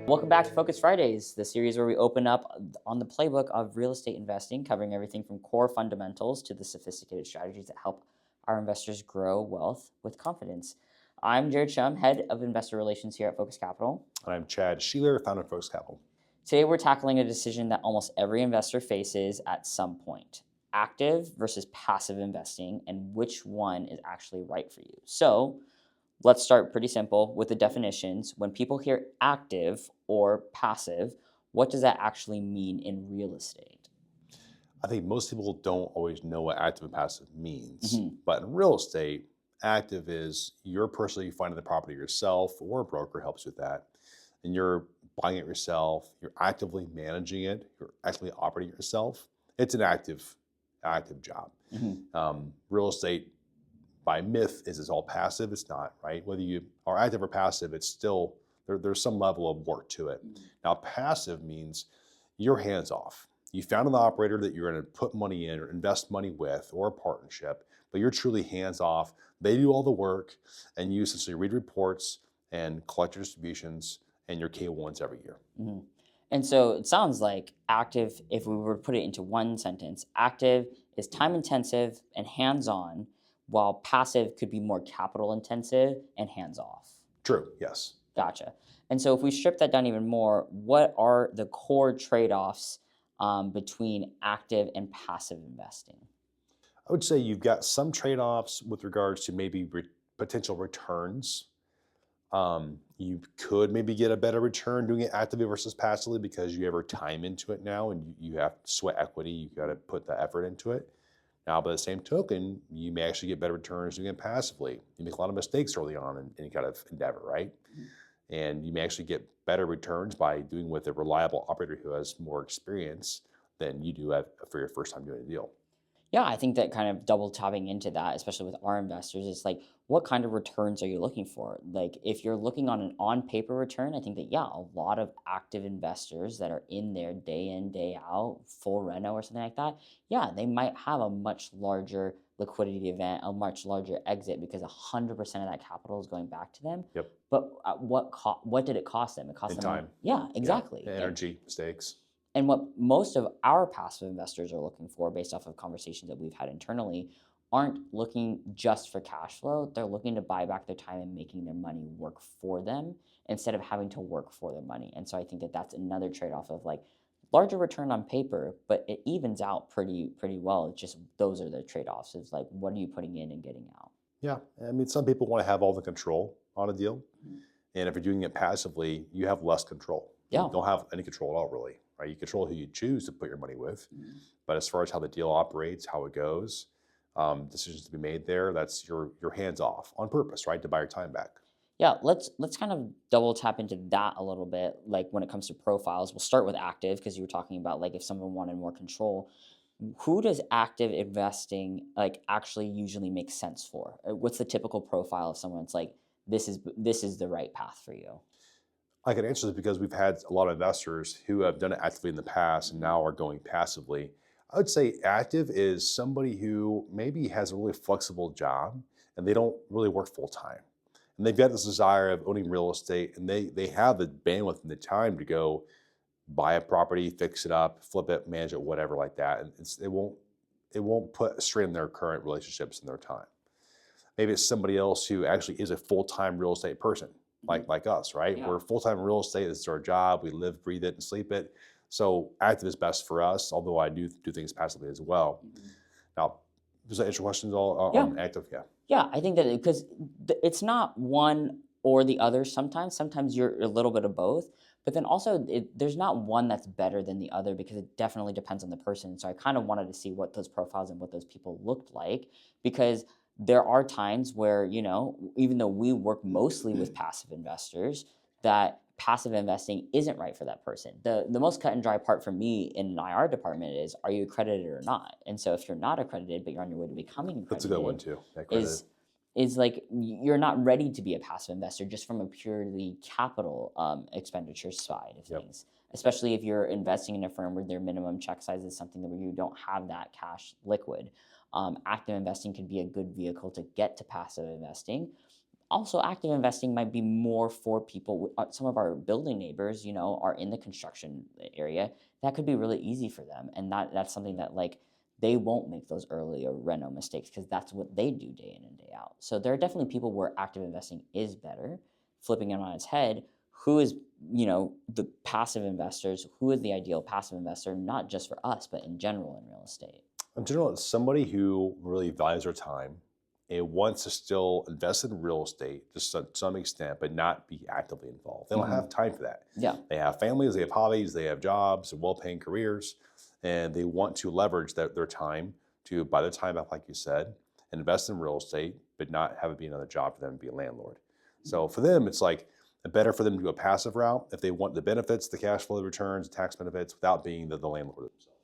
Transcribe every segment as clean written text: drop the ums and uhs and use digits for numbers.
Welcome back to Focus Fridays, the series where we open up on the playbook of real estate investing, covering everything from core fundamentals to the sophisticated strategies that help our investors grow wealth with confidence. I'm Jared Shum, head of investor relations here at Focus Capital. And I'm Chad Sheeler, founder of Focus Capital. Today we're tackling a decision that almost every investor faces at some point: active versus passive investing, and which one is actually right for you. So let's start pretty simple with the definitions. When people hear active or passive, what does that actually mean in real estate? I think most people don't always know what active and passive means. But in real estate, active is you're personally finding the property yourself, or a broker helps with that. And you're buying it yourself, you're actively managing it, you're actively operating it yourself. It's an active job. Real estate, by myth, is it's all passive. It's not, right? Whether you are active or passive, it's still, there's some level of work to it. Now, passive means you're hands off. You found an operator that you're going to put money in or invest money with, or a partnership, but you're truly hands off. They do all the work, and you essentially read reports and collect your distributions and your K1s every year. And so it sounds like active, if we were to put it into one sentence, active is time intensive and hands on, while passive could be more capital intensive and hands off. True, yes. Gotcha. And so if we strip that down even more, what are the core trade-offs between active and passive investing? I would say you've got some trade-offs with regards to maybe potential returns. You could maybe get a better return doing it actively versus passively because you have your time into it now, and you have sweat equity. You got to put the effort into it. Now, by the same token, you may actually get better returns doing it passively. You make a lot of mistakes early on in any kind of endeavor, right? And you may actually get better returns by doing with a reliable operator who has more experience than you do for your first time doing a deal. Yeah, I think that kind of double tapping into that, especially with our investors, is like, what kind of returns are you looking for? Like, if you're looking on an on-paper return, I think that, yeah, a lot of active investors that are in there day in, day out, full reno or something like that, yeah, they might have a much larger liquidity event, a much larger exit, because 100% of that capital is going back to them. Yep. But at what did it cost them? It cost them time. Yeah, exactly. Yeah. Energy, mistakes. And what most of our passive investors are looking for, based off of conversations that we've had internally, aren't looking just for cash flow. They're looking to buy back their time and making their money work for them instead of having to work for their money. And so I think that that's another trade-off of like larger return on paper, but it evens out pretty well. It's just those are the trade-offs. It's like, what are you putting in and getting out? Yeah, I mean, some people want to have all the control on a deal. And if you're doing it passively, you have less control. Yeah. You don't have any control at all, really. Right? You control who you choose to put your money with, but as far as how the deal operates, how it goes, decisions to be made there, that's your hands off on purpose, right? To buy your time back. Yeah, let's kind of double tap into that a little bit. Like when it comes to profiles, we'll start with active because you were talking about like if someone wanted more control. Who does active investing like actually usually make sense for? What's the typical profile of someone that's like, this is the right path for you? I can answer this because we've had a lot of investors who have done it actively in the past and now are going passively. I would say active is somebody who maybe has a really flexible job and they don't really work full time. And they've got this desire of owning real estate, and they have the bandwidth and the time to go buy a property, fix it up, flip it, manage it, whatever like that. And it won't put a strain on their current relationships and their time. Maybe it's somebody else who actually is a full-time real estate person. Like us, right? Yeah. We're full-time real estate. This is our job. We live, breathe it, and sleep it. So active is best for us, although I do things passively as well. Now, does that answer your questions all on active? Yeah. Yeah, I think that because it's not one or the other sometimes. Sometimes you're a little bit of both. But then also, there's not one that's better than the other because it definitely depends on the person. So I kind of wanted to see what those profiles and what those people looked like, because there are times where, you know, even though we work mostly with passive investors, that passive investing isn't right for that person. The most cut and dry part for me in an IR department is, are you accredited or not? And so if you're not accredited, but you're on your way to becoming accredited, that's a good one too. Is like you're not ready to be a passive investor just from a purely capital expenditure side of things. Especially if you're investing in a firm where their minimum check size is something where you don't have that cash liquid. Active investing could be a good vehicle to get to passive investing. Also, active investing might be more for people. Some of our building neighbors, are in the construction area. That could be really easy for them, and that's something that like they won't make those early or reno mistakes because that's what they do day in and day out. So there are definitely people where active investing is better. Flipping it on its head, who is the passive investors? Who is the ideal passive investor? Not just for us, but in general in real estate. In general, it's somebody who really values their time and wants to still invest in real estate to some extent, but not be actively involved. They don't have time for that. Yeah. They have families, they have hobbies, they have jobs, well-paying careers, and they want to leverage their time to buy their time up, like you said, and invest in real estate, but not have it be another job for them to be a landlord. So for them, it's like better for them to do a passive route if they want the benefits, the cash flow, the returns, the tax benefits, without being the landlord themselves.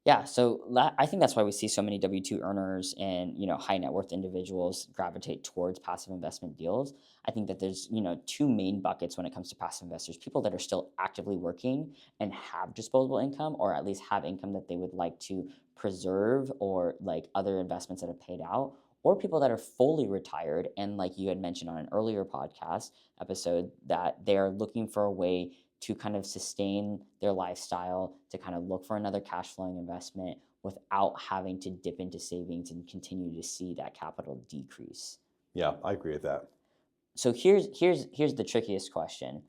Yeah, so I think that's why we see so many W-2 earners and high net worth individuals gravitate towards passive investment deals. I think that there's two main buckets when it comes to passive investors: people that are still actively working and have disposable income, or at least have income that they would like to preserve, or like other investments that have paid out, or people that are fully retired and, like you had mentioned on an earlier podcast episode, that they are looking for a way to kind of sustain their lifestyle, to kind of look for another cash flowing investment without having to dip into savings and continue to see that capital decrease. Yeah, I agree with that. So here's the trickiest question.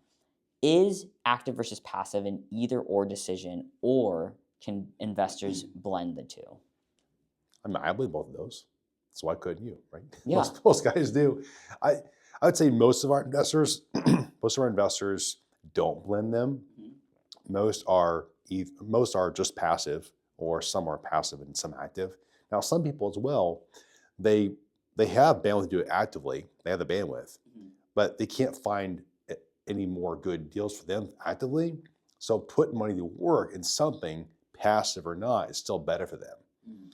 Is active versus passive an either or decision, or can investors blend the two? I mean, I believe both of those. So why couldn't you, right? Yeah. Most guys do. I would say most of our investors, don't blend them. Most are just passive, or some are passive and some active. Now, some people as well, they have bandwidth to do it actively. They have the bandwidth, but they can't find any more good deals for them actively. So putting money to work in something, passive or not, is still better for them.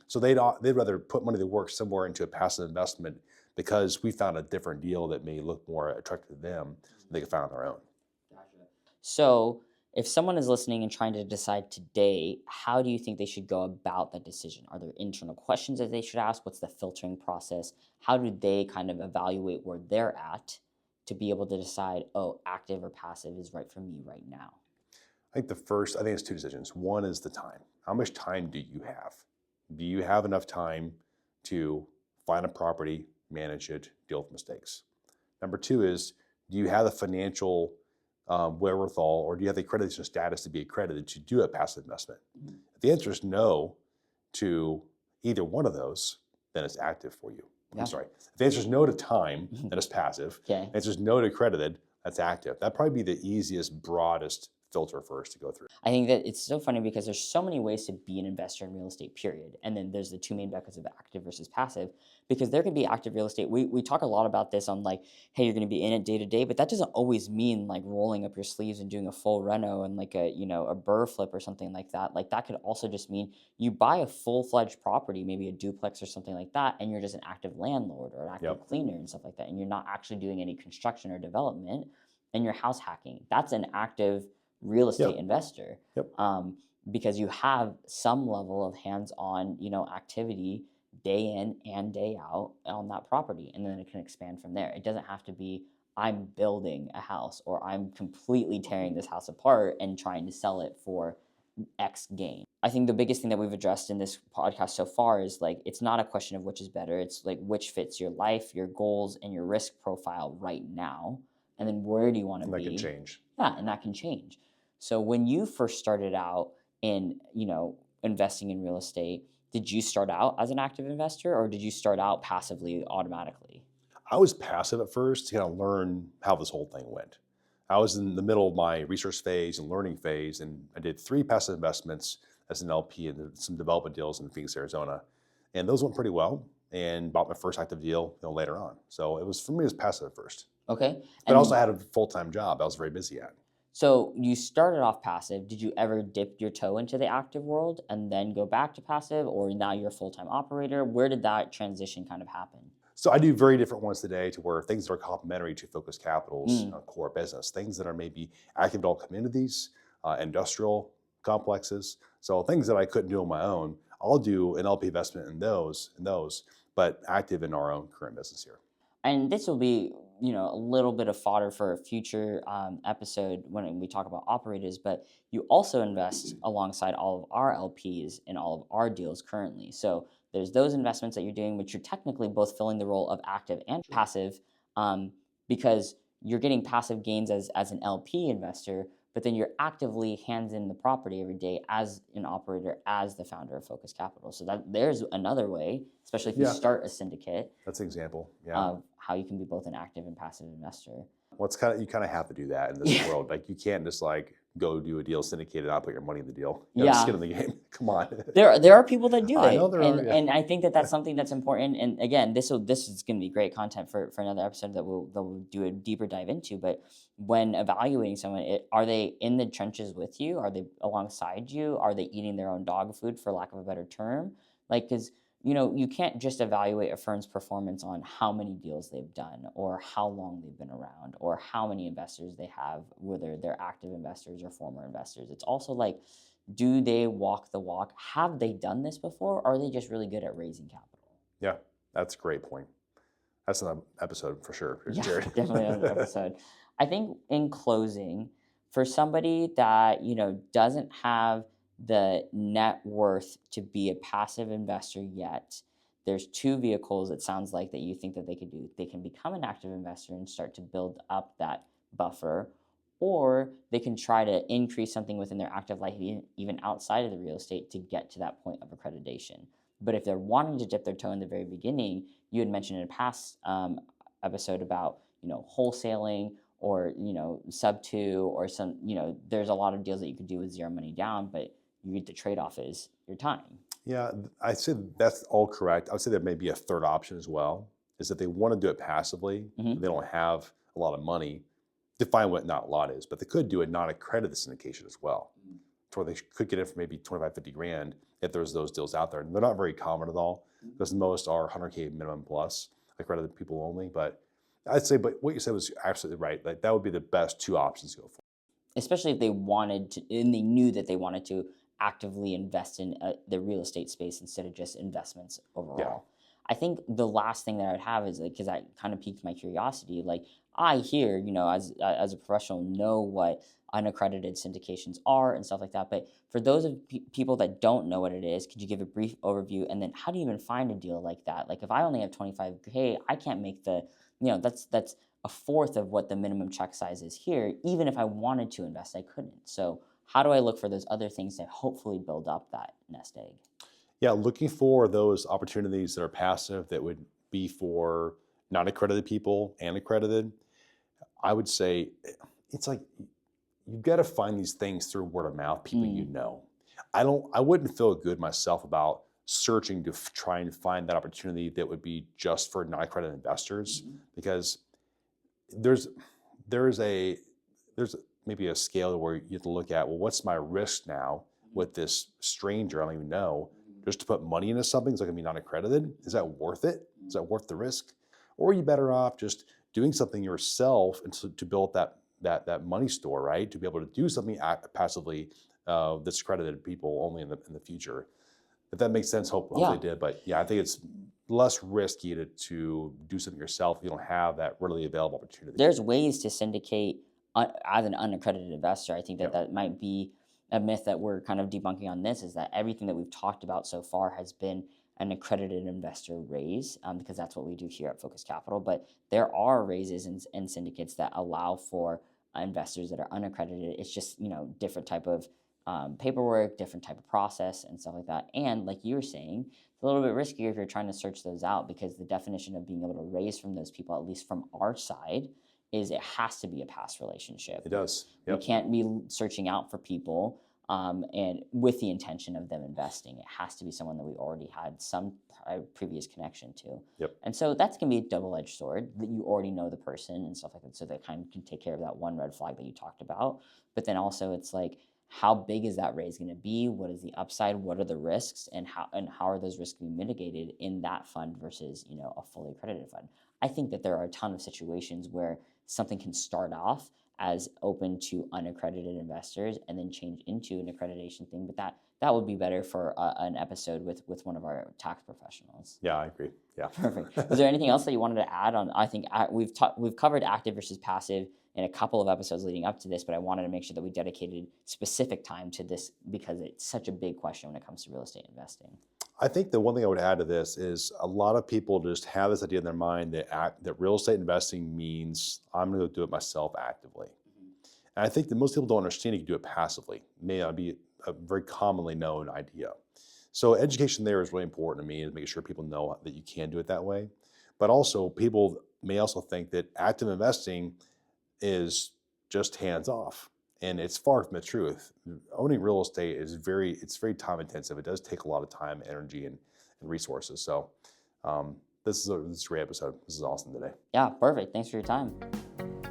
So they'd rather put money to work somewhere into a passive investment because we found a different deal that may look more attractive to them than they could find on their own. Gotcha. So if someone is listening and trying to decide today, how do you think they should go about that decision? Are there internal questions that they should ask? What's the filtering process? How do they kind of evaluate where they're at to be able to decide, oh, active or passive is right for me right now? I think it's two decisions. One is the time. How much time do you have? Do you have enough time to find a property, manage it, deal with mistakes? Number two is, do you have the financial wherewithal, or do you have the accreditation status to be accredited to do a passive investment? If the answer is no to either one of those, then it's active for you. Yeah. I'm sorry. If the answer is no to time, then it's passive. Okay. If the answer is no to accredited, that's active. That'd probably be the easiest, broadest filter for us to go through. I think that it's so funny because there's so many ways to be an investor in real estate, period. And then there's the two main buckets of active versus passive, because there could be active real estate. We talk a lot about this on like, hey, you're going to be in it day to day, but that doesn't always mean like rolling up your sleeves and doing a full reno and like a burr flip or something like that. Like that could also just mean you buy a full-fledged property, maybe a duplex or something like that, and you're just an active landlord or an active cleaner and stuff like that. And you're not actually doing any construction or development, and you're house hacking. That's an active real estate investor, because you have some level of hands-on, activity day in and day out on that property, and then it can expand from there. It doesn't have to be I'm building a house or I'm completely tearing this house apart and trying to sell it for X gain. I think the biggest thing that we've addressed in this podcast so far is like, it's not a question of which is better. It's like which fits your life, your goals, and your risk profile right now, and then where do you want to be? That can change. Yeah, and that can change. So when you first started out in, investing in real estate, did you start out as an active investor, or did you start out passively automatically? I was passive at first to kind of learn how this whole thing went. I was in the middle of my research phase and learning phase, and I did 3 passive investments as an LP and some development deals in Phoenix, Arizona. And those went pretty well, and bought my first active deal later on. So it was, for me, it was passive at first. Okay. But I also had a full-time job I was very busy at. So you started off passive. Did you ever dip your toe into the active world and then go back to passive, or now you're a full-time operator? Where did that transition kind of happen? So I do very different ones today, to where things that are complementary to Focus Capital's core business, things that are maybe active adult communities, industrial complexes. So things that I couldn't do on my own, I'll do an LP investment in those, but active in our own current business here. and this will be, a little bit of fodder for a future episode when we talk about operators, but you also invest alongside all of our LPs in all of our deals currently. So there's those investments that you're doing, which you're technically both filling the role of active and passive, um, because you're getting passive gains as an LP investor, but then you're actively hands in the property every day as an operator, as the founder of Focus Capital. So that there's another way, especially if you Yeah, start a syndicate, that's an example. Yeah. of how you can be both an active and passive investor. Well, it's you kind of have to do that in this world. Like you can't just like go do a deal syndicated and not put your money in the deal. You got to Yeah. skin in the game. Come on. There are people that do I it, know there and are. Yeah. and I think that that's something that's important. And again, this is going to be great content for another episode that we'll do a deeper dive into. But when evaluating someone, are they in the trenches with you? Are they alongside you? Are they eating their own dog food, for lack of a better term? Like, because you can't just evaluate a firm's performance on how many deals they've done, or how long they've been around, or how many investors they have, whether they're active investors or former investors. It's also like, do they walk the walk? Have they done this before? Or are they just really good at raising capital? Yeah, that's a great point. That's an episode for sure, Yeah, Jared. definitely another episode. I think in closing, for somebody that, doesn't have the net worth to be a passive investor yet, there's two vehicles, it sounds like, that you think that they could do. They can become an active investor and start to build up that buffer, or they can try to increase something within their active life, even outside of the real estate, to get to that point of accreditation. But if they're wanting to dip their toe in the very beginning, you had mentioned in a past episode about wholesaling, or sub two, or some, there's a lot of deals that you could do with zero money down, but the trade-off is your time. Yeah, I said that's all correct. I would say there may be a third option as well, is that they want to do it passively. Mhm. They don't have a lot of money. Define what not a lot is, but they could do a non-accredited syndication as well, to where they could get it for maybe 25, 50 grand if there's those deals out there. And they're not very common at all, because most are 100K minimum plus, accredited people only. But I'd say, but what you said was absolutely right. Like that would be the best two options to go for. Especially if they wanted to, and they knew that they wanted to actively invest in the real estate space instead of just investments overall. I think the last thing that I would have is, like, because that kind of piqued my curiosity. Like, I hear, as a professional, know what unaccredited syndications are and stuff like that. But for those of people that don't know what it is, could you give a brief overview? And then how do you even find a deal like that? Like, if I only have 25K, I can't make that's a fourth of what the minimum check size is here. Even if I wanted to invest, I couldn't. So how do I look for those other things to hopefully build up that nest egg? Yeah, looking for those opportunities that are passive that would be for non-accredited people and accredited. I would say it's like you've got to find these things through word of mouth, people you know. I wouldn't feel good myself about searching to try and find that opportunity that would be just for non-accredited investors, because there's maybe a scale where you have to look at, well, what's my risk now with this stranger I don't even know, just to put money into something that's going to be non-accredited? Is that worth it? Is that worth the risk? Or are you better off just doing something yourself and to build that money store, right? To be able to do something passively that's accredited people only in the future. If that makes sense, hopefully it did. But yeah, I think it's less risky to do something yourself if you don't have that readily available opportunity. There's ways to syndicate as an unaccredited investor. I think that might be a myth that we're kind of debunking on this, is that everything that we've talked about so far has been an accredited investor raise, because that's what we do here at Focus Capital. But there are raises and syndicates that allow for investors that are unaccredited. It's just, different type of paperwork, different type of process and stuff like that. And like you were saying, it's a little bit riskier if you're trying to search those out, because the definition of being able to raise from those people, at least from our side, is it has to be a past relationship. It does. We can't be searching out for people and with the intention of them investing. It has to be someone that we already had some previous connection to. And so that's going to be a double-edged sword, that you already know the person and stuff like that, so that kind of can take care of that one red flag that you talked about. But then also it's like, how big is that raise going to be? What is the upside? What are the risks? And how are those risks being mitigated in that fund versus, a fully accredited fund? I think that there are a ton of situations where something can start off as open to unaccredited investors and then change into an accreditation thing. But that would be better for an episode with one of our tax professionals. Yeah, I agree. Yeah. Perfect. Was there anything else that you wanted to add on? I think we've covered active versus passive in a couple of episodes leading up to this, but I wanted to make sure that we dedicated specific time to this because it's such a big question when it comes to real estate investing. I think the one thing I would add to this is a lot of people just have this idea in their mind that real estate investing means I'm going to do it myself actively. And I think that most people don't understand you can do it passively. It may not be a very commonly known idea. So education there is really important to me, is making sure people know that you can do it that way. But also people may also think that active investing is just hands off. And it's far from the truth. Owning real estate is very time intensive. It does take a lot of time, energy, and resources. So this is a great episode. This is awesome today. Yeah, perfect. Thanks for your time.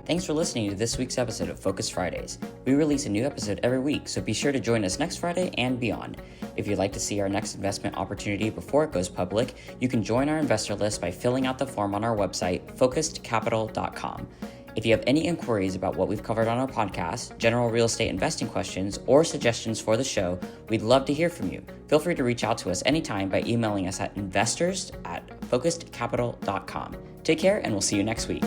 Thanks for listening to this week's episode of Focus Fridays. We release a new episode every week, so be sure to join us next Friday and beyond. If you'd like to see our next investment opportunity before it goes public, you can join our investor list by filling out the form on our website, focusedcapital.com. If you have any inquiries about what we've covered on our podcast, general real estate investing questions, or suggestions for the show, we'd love to hear from you. Feel free to reach out to us anytime by emailing us at investors@focusedcapital.com. Take care, and we'll see you next week.